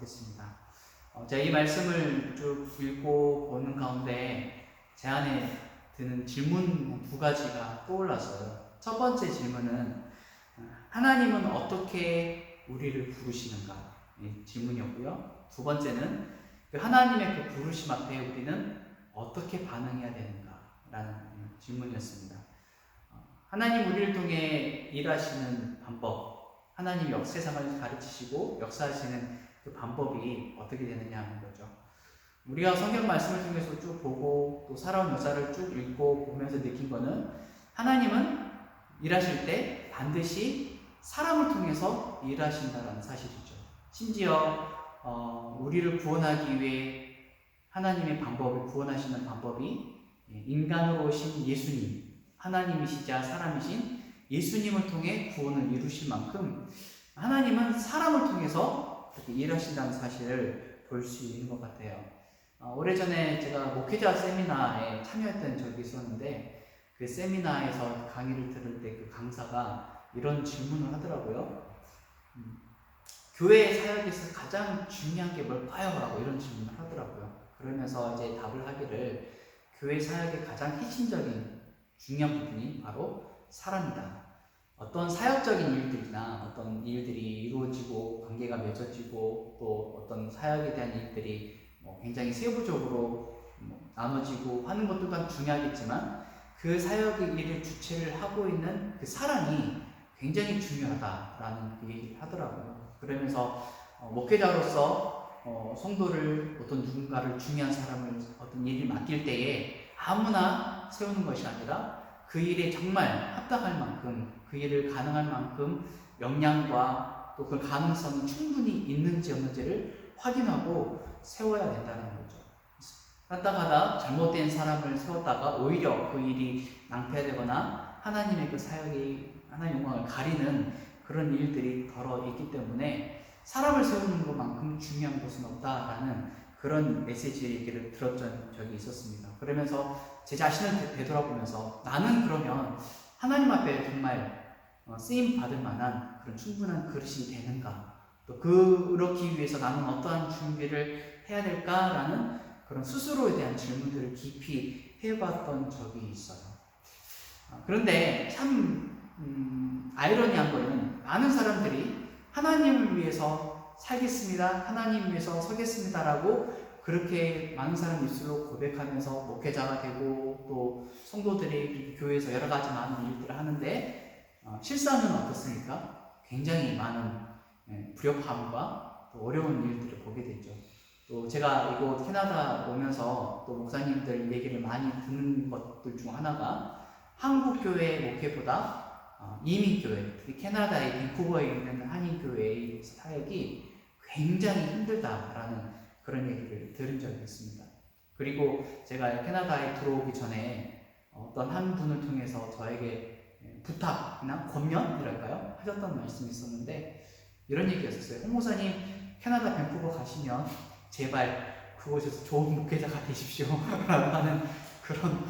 하겠습니다. 제가 이 말씀을 쭉 읽고 보는 가운데 제 안에 드는 질문 두 가지가 떠올랐어요. 첫 번째 질문은 하나님은 어떻게 우리를 부르시는가? 이 질문이었고요. 두 번째는 그 하나님의 그 부르심 앞에 우리는 어떻게 반응해야 되는가? 라는 질문이었습니다. 하나님 우리를 통해 일하시는 방법, 하나님이 세상을 가르치시고 역사하시는 그 방법이 어떻게 되느냐 하는 거죠. 우리가 성경 말씀을 통해서 쭉 보고 또 살아온 역사를 쭉 읽고 보면서 느낀 거는 하나님은 일하실 때 반드시 사람을 통해서 일하신다는 사실이죠. 심지어 우리를 구원하기 위해 하나님의 방법을 구원하시는 방법이 인간으로 오신 예수님, 하나님이시자 사람이신 예수님을 통해 구원을 이루실 만큼 하나님은 사람을 통해서 그렇게 일하신다는 사실을 볼 수 있는 것 같아요. 오래전에 제가 목회자 세미나에 참여했던 적이 있었는데 그 세미나에서 강의를 들을 때 그 강사가 이런 질문을 하더라고요. 교회 사역에서 가장 중요한 게 뭘까요? 라고 이런 질문을 하더라고요. 그러면서 이제 답을 하기를 교회 사역의 가장 핵심적인 중요한 부분이 바로 사람이다. 어떤 사역적인 일들이나 어떤 일들이 이루어지고 관계가 맺어지고 또 어떤 사역에 대한 일들이 굉장히 세부적으로 나눠지고 하는 것도 다 중요하겠지만 그 사역의 일을 주체를 하고 있는 그 사람이 굉장히 중요하다라는 그 얘기를 하더라고요. 그러면서 목회자로서 성도를 어떤 누군가를 중요한 사람을 어떤 일을 맡길 때에 아무나 세우는 것이 아니라 그 일에 정말 합당할 만큼 그 일을 가능할 만큼 역량과 또 그 가능성이 충분히 있는지 없는지를 확인하고 세워야 된다는 거죠. 하다가다 잘못된 사람을 세웠다가 오히려 그 일이 낭패되거나 하나님의 그 사역이 하나님의 영광을 가리는 그런 일들이 덜어 있기 때문에 사람을 세우는 것만큼 중요한 것은 없다라는 그런 메시지 얘기를 들었던 적이 있었습니다. 그러면서 제 자신을 되돌아보면서 나는 그러면 하나님 앞에 정말 쓰임 받을 만한 그런 충분한 그릇이 되는가? 또 그렇기 위해서 나는 어떠한 준비를 해야 될까라는 그런 스스로에 대한 질문들을 깊이 해봤던 적이 있어요. 그런데 참 아이러니한 거는 많은 사람들이 하나님을 위해서 살겠습니다, 하나님 위해서 서겠습니다라고 그렇게 많은 사람 입술로 고백하면서 목회자가 되고 또 성도들이 교회에서 여러 가지 많은 일들을 하는데 실상은 어떻습니까? 굉장히 많은 불협화음과 또 어려운 일들을 보게 되죠. 또 제가 이곳 캐나다 오면서 또 목사님들 얘기를 많이 듣는 것들 중 하나가 한국교회 목회보다 이민교회, 특히 캐나다의 밴쿠버에 있는 한인교회의 사역이 굉장히 힘들다라는 그런 얘기를 들은 적이 있습니다. 그리고 제가 캐나다에 들어오기 전에 어떤 한 분을 통해서 저에게 부탁이나 권면이랄까요? 하셨던 말씀이 있었는데 이런 얘기였었어요. 홍 목사님 캐나다 밴쿠버 가시면 제발 그곳에서 좋은 목회자가 되십시오 라고 하는 그런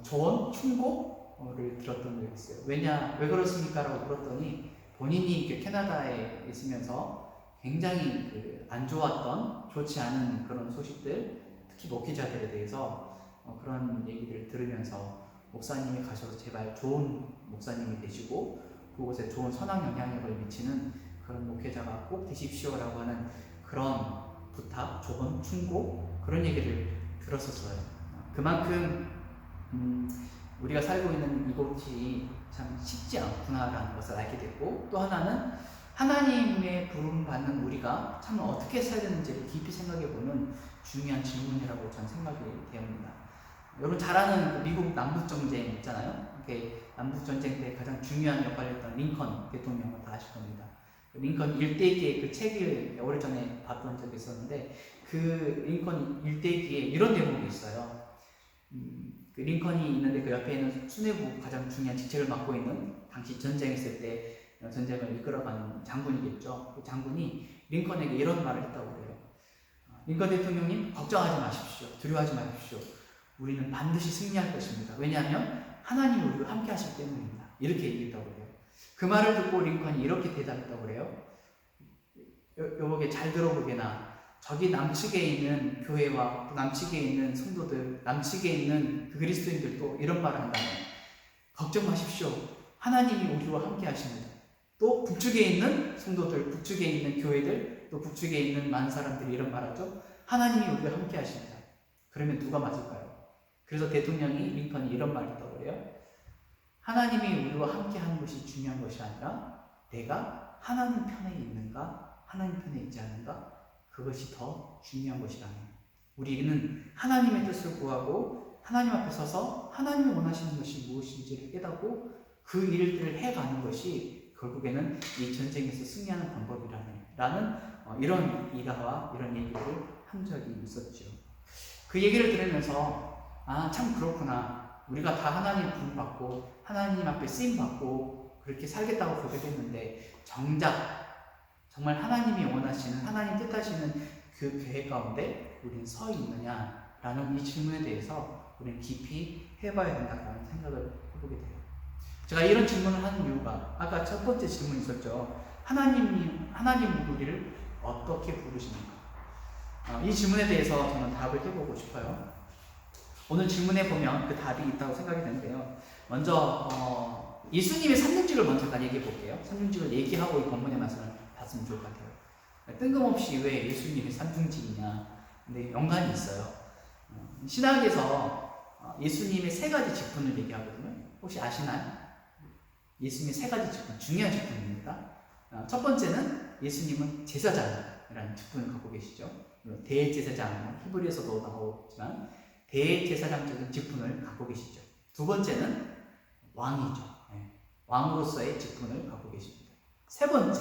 조언, 충고를 들었던 적이 있어요. 왜 그렇습니까? 라고 물었더니 본인이 캐나다에 있으면서 굉장히 안 좋았던, 좋지 않은 그런 소식들, 특히 목회자들에 대해서 그런 얘기를 들으면서 목사님이 가셔서 제발 좋은 목사님이 되시고 그곳에 좋은 선한 영향력을 미치는 그런 목회자가 꼭 되십시오라고 하는 그런 부탁, 조언, 충고 그런 얘기를 들었었어요. 그만큼 우리가 살고 있는 이곳이 참 쉽지 않구나라는 것을 알게 됐고 또 하나는 하나님의 부름받는 우리가 참 어떻게 살아야 되는지를 깊이 생각해보는 중요한 질문이라고 저는 생각이 되옵니다. 여러분 잘 아는 미국 남북전쟁 있잖아요. 남북전쟁 때 가장 중요한 역할을 했던 링컨 대통령을 다 아실 겁니다. 링컨 일대기의 그 책을 오래전에 봤던 적이 있었는데 그 링컨 일대기에 이런 대목이 있어요. 그 링컨이 있는데 그 옆에는 수뇌부 가장 중요한 직책을 맡고 있는 당시 전쟁했을 때 전쟁을 이끌어가는 장군이겠죠. 그 장군이 링컨에게 이런 말을 했다고 그래요. 링컨 대통령님 걱정하지 마십시오. 두려워하지 마십시오. 우리는 반드시 승리할 것입니다. 왜냐하면 하나님이 우리와 함께 하시기 때문입니다. 이렇게 얘기했다고 그래요. 그 말을 듣고 링컨이 이렇게 대답했다고 그래요. 여보게 잘 들어보게나 저기 남측에 있는 교회와 또 남측에 있는 성도들, 남측에 있는 그 그리스도인들도 이런 말을 한다면 걱정 마십시오. 하나님이 우리와 함께 하십니다. 또 북측에 있는 성도들, 북측에 있는 교회들, 또 북측에 있는 많은 사람들이 이런 말하죠. 하나님이 우리와 함께 하십니다. 그러면 누가 맞을까요? 그래서 대통령이 링컨이 이런 말을 했다고 그래요. 하나님이 우리와 함께 하는 것이 중요한 것이 아니라 내가 하나님 편에 있는가, 하나님 편에 있지 않는가, 그것이 더 중요한 것이라네요. 우리는 하나님의 뜻을 구하고 하나님 앞에 서서 하나님이 원하시는 것이 무엇인지를 깨닫고 그 일들을 해가는 것이 결국에는 이 전쟁에서 승리하는 방법이라는 이런 일화와 이런 얘기를 한 적이 있었죠. 그 얘기를 들으면서 참 그렇구나. 우리가 다 하나님 부름받고 하나님 앞에 쓰임받고 그렇게 살겠다고 고백했는데 정작 정말 하나님이 원하시는 하나님 뜻하시는 그 계획 가운데 우리는 서 있느냐라는 이 질문에 대해서 우리는 깊이 해봐야 된다는 생각을 해보게 돼요. 제가 이런 질문을 하는 이유가 아까 첫 번째 질문이 있었죠. 하나님 우리를 어떻게 부르십니까? 이 질문에 대해서 저는 답을 해보고 싶어요. 오늘 질문에 보면 그 답이 있다고 생각이 되는데요. 먼저 예수님의 삼중직을 먼저 얘기해 볼게요. 삼중직을 얘기하고 이 본문의 말씀을 봤으면 좋을 것 같아요. 뜬금없이 왜 예수님이 삼중직이냐? 근데 연관이 있어요. 신학에서 예수님의 세 가지 직분을 얘기하거든요. 혹시 아시나요? 예수님의 세 가지 직분, 중요한 직분입니다. 첫 번째는 예수님은 제사장이라는 직분을 갖고 계시죠. 대제사장, 히브리에서도 나오지만 대제사장적인 직분을 갖고 계시죠. 두 번째는 왕이죠. 왕으로서의 직분을 갖고 계십니다. 세 번째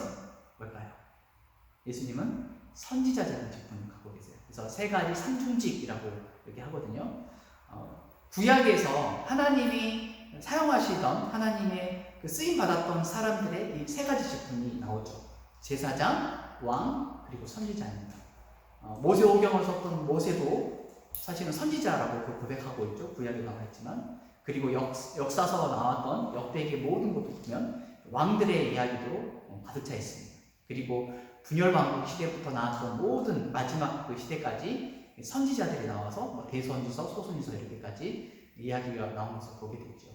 뭘까요? 예수님은 선지자적인 직분을 갖고 계세요. 그래서 세 가지 삼중직이라고 이렇게 하거든요. 구약에서 하나님이 사용하시던 하나님의 그 쓰임 받았던 사람들의 이 세 가지 직분이 나오죠. 제사장, 왕, 그리고 선지자입니다. 모세오경을 썼던 모세도 사실은 선지자라고 고백하고 있죠. 구약에 나와 있지만. 그리고 역사서 나왔던 역대기의 모든 것도 보면 왕들의 이야기도 가득 차 있습니다. 그리고 분열왕국 시대부터 나왔던 모든 마지막 그 시대까지 선지자들이 나와서 대선지서, 소선지서 이렇게까지 이야기가 나오면서 보게 되죠.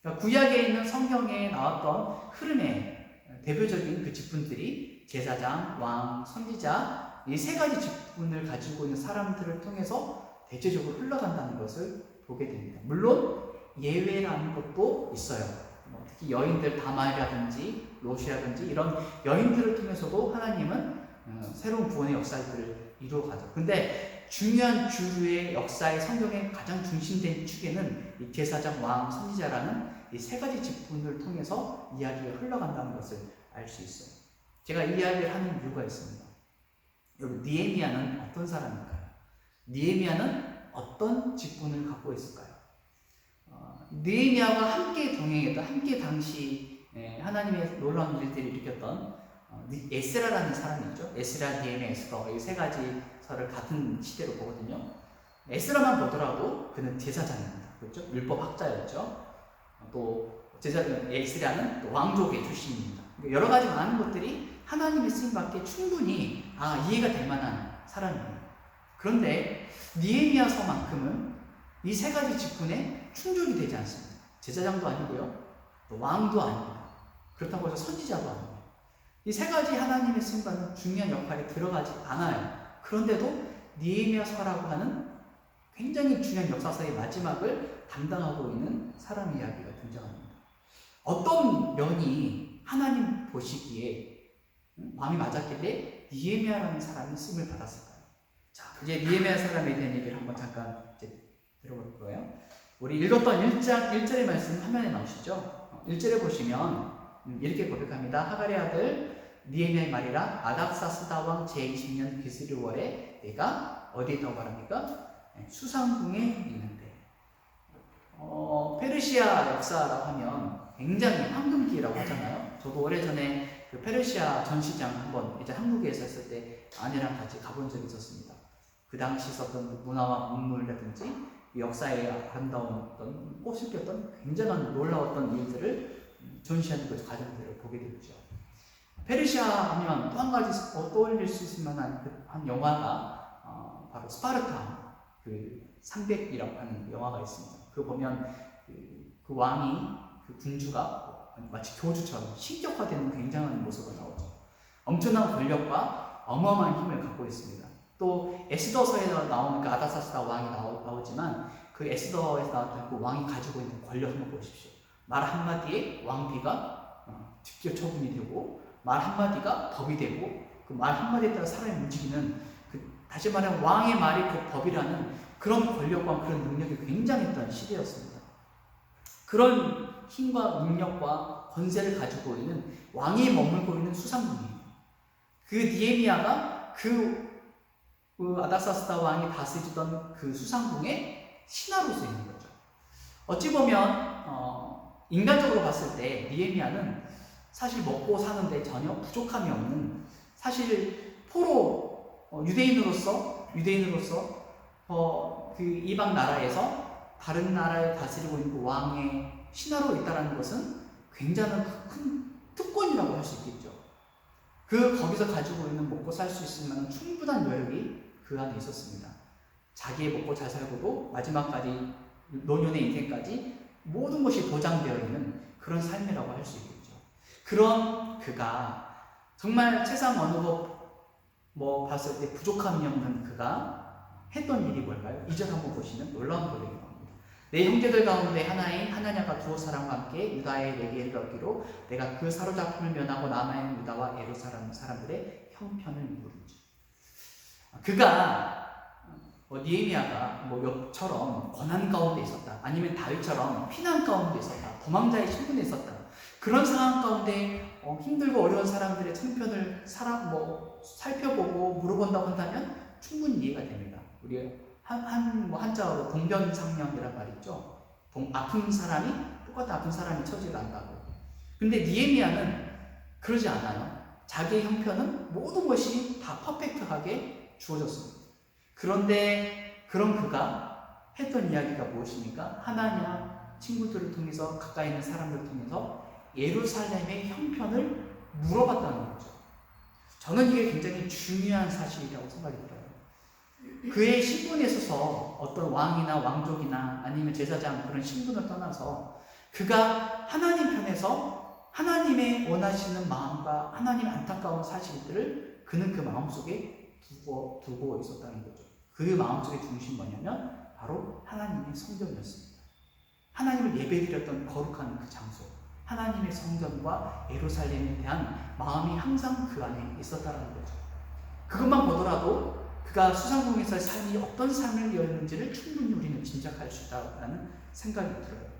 그러니까 구약에 있는 성경에 나왔던 흐름의 대표적인 그 직분들이 제사장, 왕, 선지자 이 세 가지 직분을 가지고 있는 사람들을 통해서 대체적으로 흘러간다는 것을 보게 됩니다. 물론 예외라는 것도 있어요. 특히 여인들 다말이라든지 롯이라든지 이런 여인들을 통해서도 하나님은 새로운 구원의 역사들을 이루어가죠. 근데 중요한 주류의 역사의 성경의 가장 중심된 축에는 이 제사장, 왕, 선지자라는 이 세 가지 직분을 통해서 이야기가 흘러간다는 것을 알 수 있어요. 제가 이 이야기를 하는 이유가 있습니다. 여러분, 느헤미야는 어떤 사람일까요? 느헤미야는 어떤 직분을 갖고 있을까요? 느헤미야와 함께 동행했던, 함께 당시 하나님의 놀라운 일들을 일으켰던 에스라라는 사람이 있죠. 에스라, 느헤미야, 에스더 이 세 가지 서를 같은 시대로 보거든요. 에스라만 보더라도 그는 제사장입니다. 그렇죠? 율법학자였죠. 또 에스라는 또 왕족의 출신입니다. 여러 가지 많은 것들이 하나님의 쓰임받기에 충분히 이해가 될 만한 사람이에요. 그런데 느헤미야서만큼은 이 세 가지 직분에 충족이 되지 않습니다. 제사장도 아니고요, 또 왕도 아닙니다. 그렇다고 해서 선지자도 아니고요. 이 세 가지 하나님의 쓰임받는 중요한 역할에 들어가지 않아요. 그런데도 느헤미야서라고 하는 굉장히 중요한 역사서의 마지막을 담당하고 있는 사람의 이야기가 등장합니다. 어떤 면이 하나님 보시기에 마음이 맞았길래 느헤미야라는 사람이 쓰임을 받았을까요? 자, 이제 느헤미야 사람에 대한 얘기를 한번 잠깐 들어볼 거예요. 우리 읽었던 1절의 말씀 화면에 나오시죠? 1절에 보시면 이렇게 고백합니다. 하갈의 아들 느헤미야의 말이라 아닥사스다 왕 제20년 기스르월에 내가 어디에 있다고 말합니까? 수상궁에 있는데. 페르시아 역사라고 하면 굉장히 황금기라고 하잖아요. 저도 오래전에 그 페르시아 전시장 한번 이제 한국에서 있을 때 아내랑 같이 가본 적이 있었습니다. 그 당시 있었던 문화와 문물이라든지 역사의 아름다운 어떤 꽃을 폈던 굉장한 놀라웠던 일들을 전시하는 그 과정들을 보게 됐죠. 페르시아 하면 또 한 가지 떠올릴 수 있을 만한 한 영화가 바로 스파르타 그 300이라고 하는 영화가 있습니다. 그 보면 그 왕이 그 군주가 마치 교주처럼 신격화되는 굉장한 모습으로 나오죠. 엄청난 권력과 어마어마한 힘을 갖고 있습니다. 또 에스더서에 나오는 그 아다사스다 왕이 나오지만 그 에스더에서 나왔던 그 왕이 가지고 있는 권력 한번 보십시오. 말 한마디에 왕비가 직접 처분이 되고 말 한마디가 법이 되고 그 말 한마디에 따라 사람이 움직이는 다시 말하면 왕의 말이 그 법이라는 그런 권력과 그런 능력이 굉장했던 시대였습니다. 그런 힘과 능력과 권세를 가지고 있는 왕이 머물고 있는 수상궁이에요. 그 니에미야가 그 아닥사스다 왕이 다스리던 그 수상궁의 신하로서 있는 거죠. 어찌 보면 인간적으로 봤을 때 니에미야는 사실 먹고 사는데 전혀 부족함이 없는, 사실 포로 유대인으로서 그 이방 나라에서 다른 나라에 다스리고 있는 그 왕의 신하로 있다는 것은 굉장한 큰 특권이라고 할 수 있겠죠. 거기서 가지고 있는 먹고 살 수 있을 만한 충분한 여력이 그 안에 있었습니다. 자기의 먹고 잘 살고도 마지막까지 노년의 인생까지 모든 것이 보장되어 있는 그런 삶이라고 할 수 있겠죠. 그런 그가 정말 세상 어느 것 봤을 때 부족함이 없는 그가 했던 일이 뭘까요? 2절 한번 보시면 놀라운 고백이 나옵니다. 내 형제들 가운데 하나인 하나냐가 두어 사람과 함께 유다에 내게 이르기로 내가 그 사로잡힘을 면하고 남아있는 유다와 예루살렘 사람들의 형편을 물으지. 그가 니에미야가 욥처럼 고난 가운데 있었다, 아니면 다윗처럼 피난 가운데 있었다, 도망자의 신분에 있었다, 그런 상황 가운데 힘들고 어려운 사람들의 형편을 살펴보고 물어본다고 한다면 충분히 이해가 됩니다. 우리 한자어로 동변상련이란 말이 있죠. 아픈 사람이 똑같은 아픈 사람이 처지를 안다고. 근데 니에미야는 그러지 않아요. 자기의 형편은 모든 것이 다 퍼펙트하게 주어졌습니다. 그런데 그런 그가 했던 이야기가 무엇입니까? 하나냐 친구들을 통해서, 가까이 있는 사람들을 통해서 예루살렘의 형편을 물어봤다는 거죠. 저는 이게 굉장히 중요한 사실이라고 생각이 들어요. 그의 신분에 있어서 어떤 왕이나 왕족이나 아니면 제사장 그런 신분을 떠나서 그가 하나님 편에서 하나님의 원하시는 마음과 하나님의 안타까운 사실들을 그는 그 마음속에 두고 있었다는 거죠. 그 마음속의 중심이 뭐냐면 바로 하나님의 성전이었습니다. 하나님을 예배드렸던 거룩한 그 장소, 하나님의 성전과 예루살렘에 대한 마음이 항상 그 안에 있었다는 거죠. 그것만 보더라도 그가 수상궁에서의 삶이 어떤 삶을 이었는지를 충분히 우리는 짐작할 수 있다는 생각이 들어요.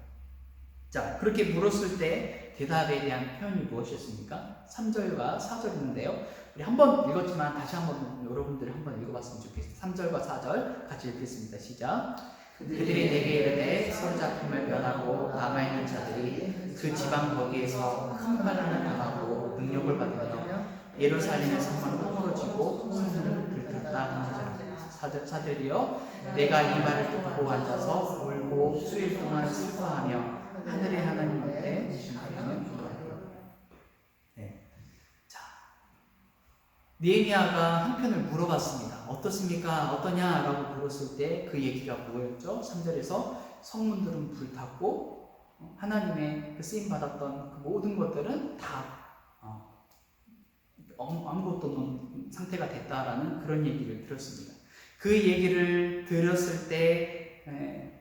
자, 그렇게 물었을 때 대답에 대한 표현이 무엇이었습니까? 3절과 4절인데요. 우리 한번 읽었지만 다시 한번 여러분들이 한번 읽어봤으면 좋겠어요. 3절과 4절 같이 읽겠습니다. 시작. 그들이 내게 이르되 사로잡힘을 면하고 남아있는 자들이 그 지방 거기에서 큰 환난을 당하고 능력을 받으며 예루살렘의 성문은 허물어지고 성문을 불탔다 하는 자. 4절이요. 내가 이 말을 듣고 앉아서 울고 수일 동안 슬퍼하며 하늘의 하나님 앞에 심판하는 기도하리라. 자, 니에미야가 한편을 물어봤습니다. 어떻습니까? 어떠냐라고 물었을 때 그 얘기가 뭐였죠? 3절에서 성문들은 불탔고 하나님의 쓰임 받았던 그 모든 것들은 다 아무것도 없는 상태가 됐다라는 그런 얘기를 들었습니다. 그 얘기를 들었을 때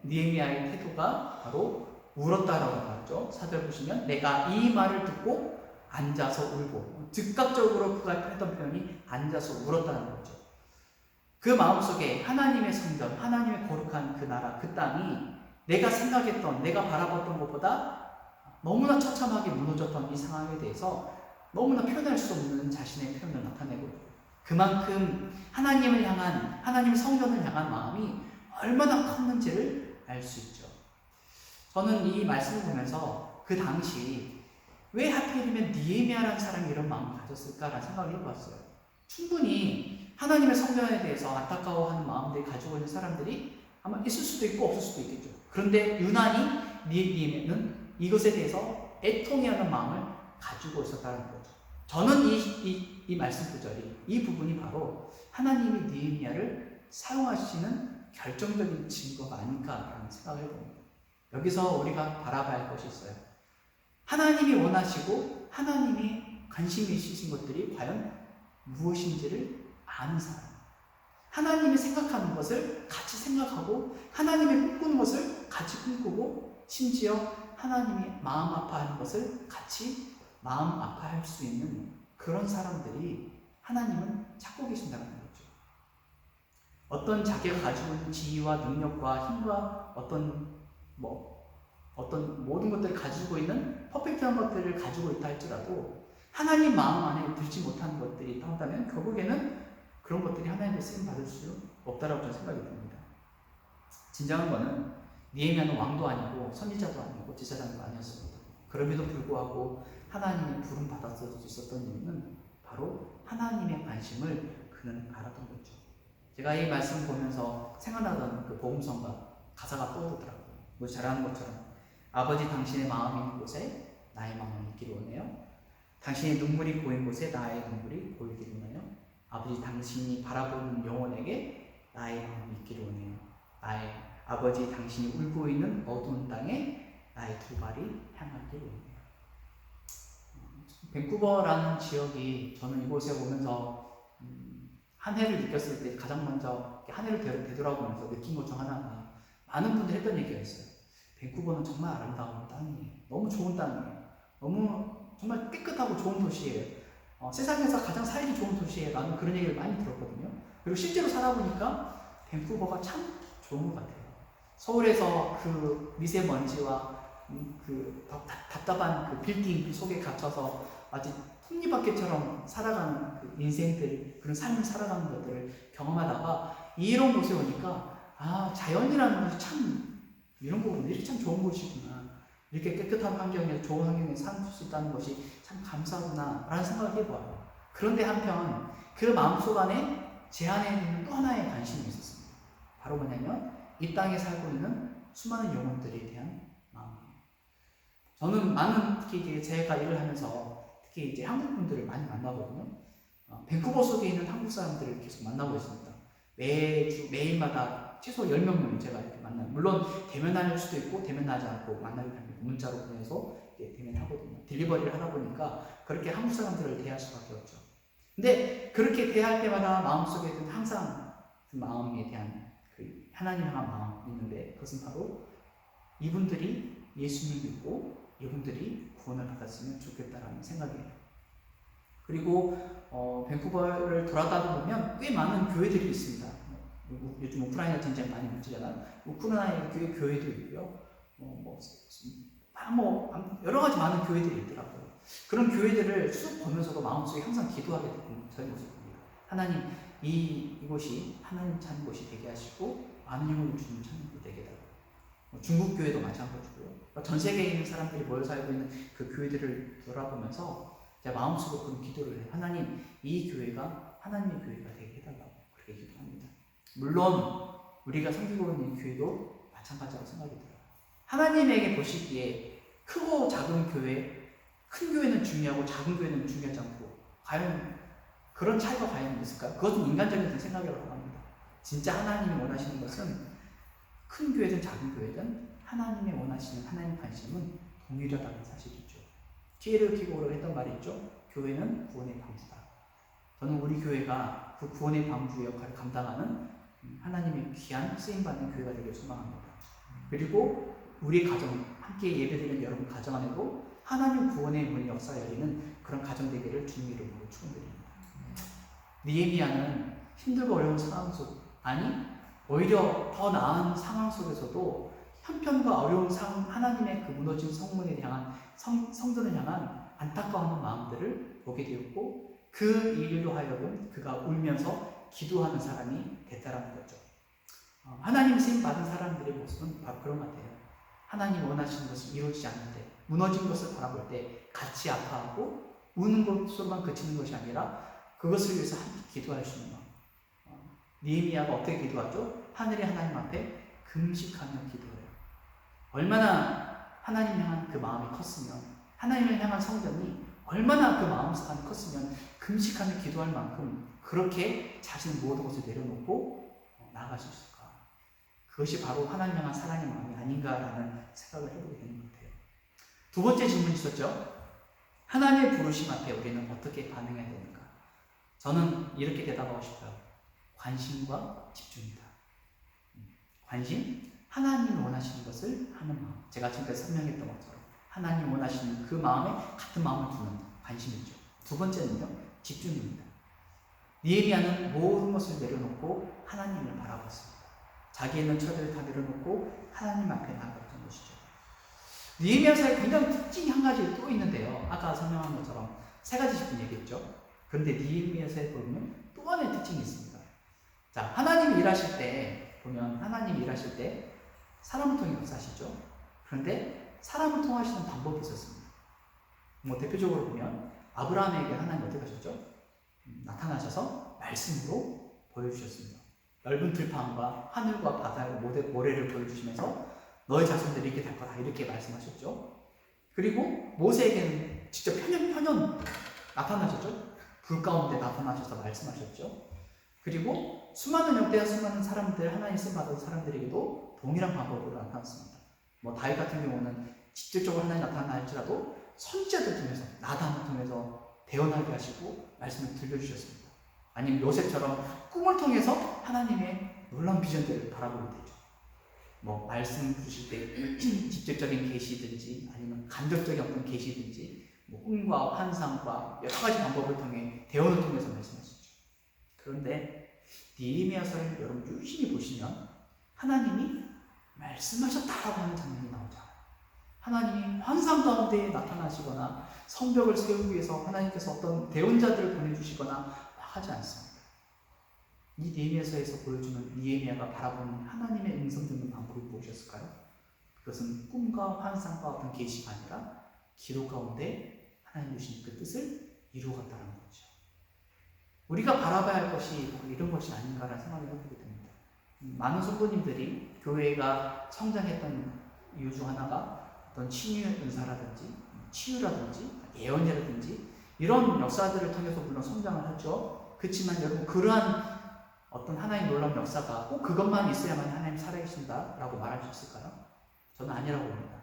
니에미야의 태도가 바로 울었다라고 말했죠. 4절 보시면 내가 이 말을 듣고 앉아서 울고, 즉각적으로 그가 했던 표현이 앉아서 울었다는 거죠. 그 마음속에 하나님의 성전, 하나님의 거룩한 그 나라, 그 땅이 내가 생각했던, 내가 바라봤던 것보다 너무나 처참하게 무너졌던 이 상황에 대해서 너무나 표현할 수 없는 자신의 표현을 나타내고, 그만큼 하나님을 향한, 하나님의 성전을 향한 마음이 얼마나 컸는지를 알 수 있죠. 저는 이 말씀을 보면서 그 당시 왜 하필이면 니에미야라는 사람이 이런 마음을 가졌을까라는 생각을 해보았어요. 충분히 하나님의 성전에 대해서 안타까워하는 마음들을 가지고 있는 사람들이 아마 있을 수도 있고 없을 수도 있겠죠. 그런데 유난히 니에미야는 이것에 대해서 애통해하는 마음을 가지고 있었다는 거죠. 저는 이 말씀 구절이, 이 부분이 바로 하나님이 니에미야를 사용하시는 결정적인 증거가 아닐까라는 생각을 해봅니다. 여기서 우리가 바라봐야 할 것이 있어요. 하나님이 원하시고 하나님이 관심이 있으신 것들이 과연 무엇인지를 아는 사람, 하나님이 생각하는 것을 같이 생각하고 하나님이 꿈꾸는 것을 같이 꿈꾸고 심지어 하나님이 마음 아파하는 것을 같이 마음 아파할 수 있는 그런 사람들이 하나님은 찾고 계신다는 거죠. 어떤 자기가 가지고 있는 지위와 능력과 힘과 어떤 모든 것들을 가지고 있는 퍼펙트한 것들을 가지고 있다 할지라도 하나님 마음 안에 들지 못하는 것들이 있다 한다면 결국에는 그런 것들이 하나님의 쓰임 받을 수 없다라고 저는 생각이 듭니다. 진정한 거는 느헤미야는 왕도 아니고 선지자도 아니고 제사장도 아니었습니다. 그럼에도 불구하고 하나님의 부름 받았을 수 있었던 이유는 바로 하나님의 관심을 그는 알았던 거죠. 제가 이 말씀 보면서 생각나던 그 복음성가 가사가 떠오르더라고요. 뭐 잘 아는 것처럼 아버지 당신의 마음이 있는 곳에 나의 마음이 있기를 원해요. 당신의 눈물이 고인 곳에 나의 눈물이 보이기를 원해요. 아버지 당신이 바라보는 영혼에게 나의 마음이 있기를 원해요. 나의 아버지 당신이 울고 있는 어두운 땅에 나의 두 발이 향하기를 원해요. 밴쿠버라는 지역이 저는 이곳에 오면서 한 해를 느꼈을 때 가장 먼저 한 해를 되돌아보면서 느낀 것 중 하나가 많은 분들이 했던 얘기가 있어요. 밴쿠버는 정말 아름다운 땅이에요. 너무 좋은 땅이에요. 너무 정말 깨끗하고 좋은 도시예요. 세상에서 가장 살기 좋은 도시예요. 나는 그런 얘기를 많이 들었거든요. 그리고 실제로 살아보니까 밴쿠버가 참 좋은 것 같아요. 서울에서 그 미세먼지와 그 답답한 그 빌딩 속에 갇혀서 마치 톱니바퀴처럼 살아가는 그 인생들, 그런 삶을 살아가는 것들을 경험하다가 이런 곳에 오니까 자연이라는 것이 참 이런 부분 이렇게 참 좋은 곳이구나. 이렇게 깨끗한 환경에서 좋은 환경에 살 수 있다는 것이 참 감사하구나 라는 생각을 해봐요. 그런데 한편 그 마음속 안에 제 안에 있는 또 하나의 관심이 있었습니다. 바로 뭐냐면 이 땅에 살고 있는 수많은 영혼들에 대한 마음이에요. 저는 많은 특히 이제 제가 일을 하면서 특히 이제 한국 분들을 많이 만나거든요. 밴쿠버 속에 있는 한국 사람들을 계속 만나고 있습니다. 매일마다 최소 10명은 제가 이렇게 만나요. 물론 대면할 수도 있고 대면하지 않고 만나게 됩니다. 문자로 보내서 대면하거든요. 딜리버리를 하다 보니까 그렇게 한국 사람들을 대할 수밖에 없죠. 근데 그렇게 대할 때마다 마음속에는 항상 그 마음에 대한 그 하나님 향한 마음이 있는데 그것은 바로 이분들이 예수님을 믿고 이분들이 구원을 받았으면 좋겠다라는 생각이에요. 그리고 밴쿠버를 돌아다니다 보면 꽤 많은 교회들이 있습니다. 요즘 우크라이나 전쟁 많이 문제잖아요. 우크라이나 교회도 있고요. 여러 가지 많은 교회들이 있더라고요. 그런 교회들을 쭉 보면서도 마음속에 항상 기도하게 되는 저의 모습입니다. 하나님, 이곳이 하나님 찾는 곳이 되게 하시고 많은 영혼을 주님 찾는 곳이 되게 해달라고. 중국 교회도 마찬가지고요. 전 세계에 있는 사람들이 모여 살고 있는 그 교회들을 돌아보면서 제 마음속으로 그런 기도를 해요. 하나님, 이 교회가 하나님의 교회가 되게 해달라고 그렇게 기도합니다. 물론 우리가 섬기고 있는 교회도 마찬가지라고 생각이 들어요. 하나님에게 보시기에 크고 작은 교회, 큰 교회는 중요하고 작은 교회는 중요하지 않고 과연 그런 차이가 과연 있을까요? 그것은 인간적인 생각이라고 합니다. 진짜 하나님이 원하시는 것은 큰 교회든 작은 교회든 하나님이 원하시는 하나님 관심은 동일하다는 사실이죠. 키에르 키고르가 했던 말이 있죠. 교회는 구원의 방주다. 저는 우리 교회가 그 구원의 방주 역할을 감당하는 하나님의 귀한 쓰임받는 교회가 되길 소망합니다. 그리고 우리 가정, 함께 예배드리는 여러분 가정 안에도 하나님 구원의 문이 역사 열리는 그런 가정 되기를 주님 이름으로 축원드립니다. 느헤미야는 힘들고 어려운 상황 속, 오히려 더 나은 상황 속에서도 형편과 어려운 하나님의 그 무너진 성문에 향한 성전을 향한 안타까워하는 마음들을 보게 되었고 그 일로 하여금 그가 울면서 기도하는 사람이 됐다라는 거죠. 하나님 쓰임 받은 사람들의 모습은 바로 그런 것 같아요. 하나님 원하시는 것이 이루어지지 않을 때, 무너진 것을 바라볼 때 같이 아파하고 우는 것으로만 그치는 것이 아니라 그것을 위해서 함께 기도할 수 있는 마음. 느헤미야가 어떻게 기도하죠? 하늘의 하나님 앞에 금식하며 기도해요. 얼마나 하나님 향한 그 마음이 컸으면, 하나님을 향한 성전이 얼마나 그 마음 안에 컸으면 금식하며 기도할 만큼 그렇게 자신의 모든 것을 내려놓고 나아갈 수 있을까? 그것이 바로 하나님 향한 사랑의 마음이 아닌가라는 생각을 해보게 되는 것 같아요. 두 번째 질문이 있었죠. 하나님의 부르심 앞에 우리는 어떻게 반응해야 되는가? 저는 이렇게 대답하고 싶어요. 관심과 집중이다. 관심, 하나님이 원하시는 것을 하는 마음. 제가 지금까지 설명했던 것처럼 하나님 원하시는 그 마음에 같은 마음을 두는 관심이죠. 두 번째는요, 집중입니다. 느헤미야는 모든 것을 내려놓고 하나님을 바라봤습니다. 자기의 있는 처지를 다 내려놓고 하나님 앞에 나아갔던 것이죠. 느헤미야서에 굉장히 특징이 한 가지 또 있는데요. 아까 설명한 것처럼 세 가지씩 얘기했죠. 그런데 느헤미야서에 보면 또 하나의 특징이 있습니다. 자, 하나님이 일하실 때 보면 하나님이 일하실 때 사람을 통해 역사하시죠. 그런데 사람을 통하시는 방법이 있었습니다. 뭐 대표적으로 보면 아브라함에게 하나님 어떻게 하셨죠? 나타나셔서 말씀으로 보여주셨습니다. 넓은 들판과 하늘과 바다의 모래를 보여주시면서 너의 자손들이 이렇게 될 거다 이렇게 말씀하셨죠. 그리고 모세에게는 직접 편연 나타나셨죠. 불 가운데 나타나셔서 말씀하셨죠. 그리고 수많은 역대와 수많은 사람들, 하나님 쓰임 받은 사람들에게도 동일한 방법으로 나타났습니다. 뭐 다윗 같은 경우는 직접적으로 하나님 나타나 할지라도 선지자들 통해서 나단을 통해서 대언하게 하시고 말씀을 들려주셨습니다. 아니면 요셉처럼 꿈을 통해서 하나님의 놀라운 비전들을 바라보게 되죠. 뭐 말씀 주실 때 직접적인 계시든지 아니면 간접적인 어떤 계시든지 뭐 꿈과 환상과 여러 가지 방법을 통해 대언을 통해서 말씀하시죠. 그런데 느헤미야서를 여러분 유심히 보시면 하나님이 말씀하셨다라고 하는 장면이 나오잖아요. 하나님이 환상 가운데 나타나시거나 성벽을 세우기 위해서 하나님께서 어떤 대언자들을 보내주시거나 하지 않습니다. 이 느헤미야서에서 보여주는 느헤미야가 바라보는 하나님의 음성 듣는 방법이 무엇이었을까요? 그것은 꿈과 환상과 어떤 계시가 아니라 기도 가운데 하나님 주신 그 뜻을 이루어갔다는 거죠. 우리가 바라봐야 할 것이 이런 것이 아닌가라는 생각을 해보게 됩니다. 많은 성도님들이 교회가 성장했던 이유 중 하나가 어떤 치유의 은사라든지 치유라든지 예언이라든지 이런 역사들을 통해서 물론 성장을 하죠. 그렇지만 여러분 그러한 어떤 하나님의 놀라운 역사가 꼭 그것만 있어야만 하나님 살아계신다라고 말할 수 있을까요? 저는 아니라고 봅니다.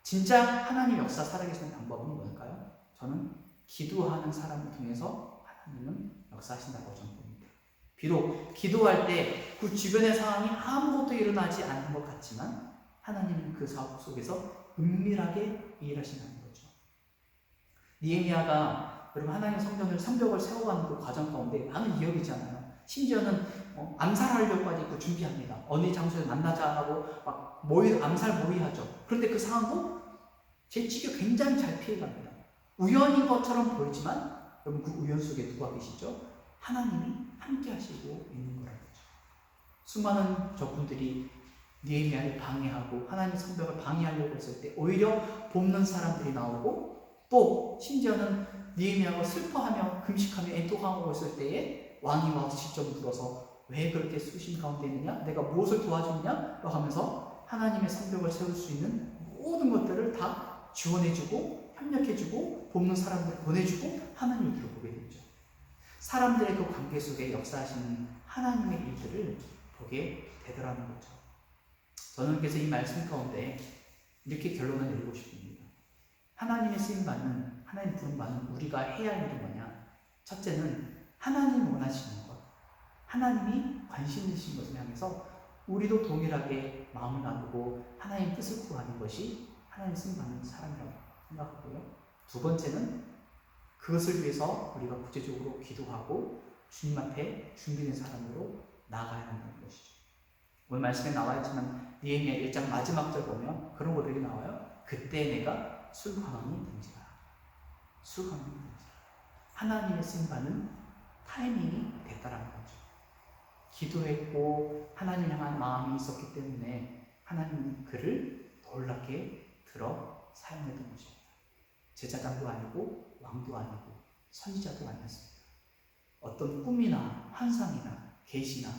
진짜 하나님 역사 살아계시는 방법은 뭘까요? 저는 기도하는 사람을 통해서 하나님은 역사하신다고 저는 봅니다. 비록 기도할 때 그 주변의 상황이 아무것도 일어나지 않는 것 같지만 하나님은 그 사업 속에서 은밀하게 일하신다는 거죠. 느헤미야가 여러분 하나님 성전을 성벽을 세워가는 그 과정 가운데 많은 이야기잖아요. 심지어는 암살하려고까지 준비합니다. 어느 장소에 만나자 하고 막 암살 모의하죠. 그런데 그 상황도 재치가 굉장히 잘 피해갑니다. 우연인 것처럼 보이지만 여러분 그 우연 속에 누가 계시죠? 하나님이 함께 하시고 있는 거라는 거죠. 수많은 적군들이 느헤미야를 방해하고 하나님의 성벽을 방해하려고 했을 때 오히려 돕는 사람들이 나오고 또 심지어는 느헤미야가 슬퍼하며 금식하며 애통하고 있을 때에 왕이 와서 직접 물어서 왜 그렇게 수심 가운데 있느냐? 내가 무엇을 도와주느냐? 라고 하면서 하나님의 성벽을 세울 수 있는 모든 것들을 다 지원해주고 협력해주고 돕는 사람들을 보내주고 하나님을 들어보게 되죠. 사람들의 그 관계 속에 역사하시는 하나님의 일들을 보게 되더라는 거죠. 저는 그래서 이 말씀 가운데 이렇게 결론을 내리고 싶습니다. 하나님의 쓰임받는, 하나님 부름받는 우리가 해야 할 일이 뭐냐? 첫째는 하나님 원하시는 것, 하나님이 관심 있으신 것을 향해서 우리도 동일하게 마음을 나누고 하나님 뜻을 구하는 것이 하나님 쓰임받는 사람이라고 생각하고요. 두 번째는 그것을 위해서 우리가 구체적으로 기도하고 주님 앞에 준비된 사람으로 나아가야 한다는 것이죠. 오늘 말씀에 나와 있지만 느헤미야 1장 마지막 절 보면 그런 것들이 나와요. 그때 내가 술광이 된지라. 술광이 된지라. 하나님의 쓰임받는 타이밍이 됐다라는 거죠. 기도했고 하나님 향한 마음이 있었기 때문에 하나님은 그를 놀랍게 들어 사용했던 것입니다. 제사장도 아니고 왕도 아니고 선지자도 아니었습니다. 어떤 꿈이나 환상이나 계시나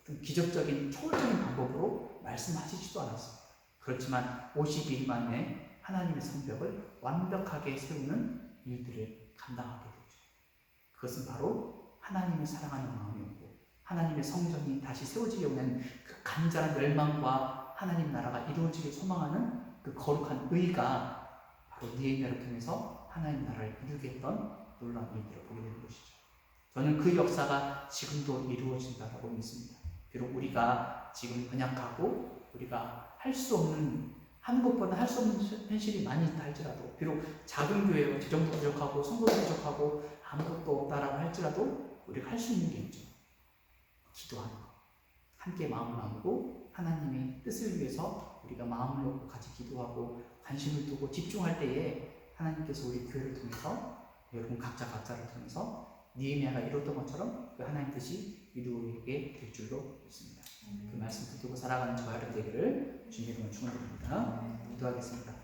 어떤 기적적인 초월적인 방법으로 말씀하시지도 않았습니다. 그렇지만 52일 만에 하나님의 성벽을 완벽하게 세우는 일들을 감당하게 되죠. 그것은 바로 하나님을 사랑하는 마음이었고 하나님의 성전이 다시 세워지려는 그 간절한 열망과 하나님 나라가 이루어지길 소망하는 그 거룩한 의가 바로 느헤미야를 통해서 하나님 나라를 이루겠던 놀라운 일들을 보게 되는 것이죠. 저는 그 역사가 지금도 이루어진다라고 믿습니다. 비록 우리가 지금 언약하고 우리가 할 수 없는, 하는 것보다 할 수 없는 현실이 많이 있다 할지라도, 비록 작은 교회로 재정도 부족하고 성도도 부족하고 아무것도 없다라고 할지라도 우리가 할 수 있는 게 있죠. 기도하는 것. 함께 마음을 나누고 하나님의 뜻을 위해서 우리가 마음을 놓고 같이 기도하고 관심을 두고 집중할 때에 하나님께서 우리 교회를 통해서, 여러분 각자를 통해서 느헤미야가 이뤘던 것처럼 그 하나님 뜻이 이루어지게 될 줄로 믿습니다. 그 말씀 붙들고 살아가는 저와 여러분 되기를 주님의 이름으로 축원드립니다. 기도하겠습니다.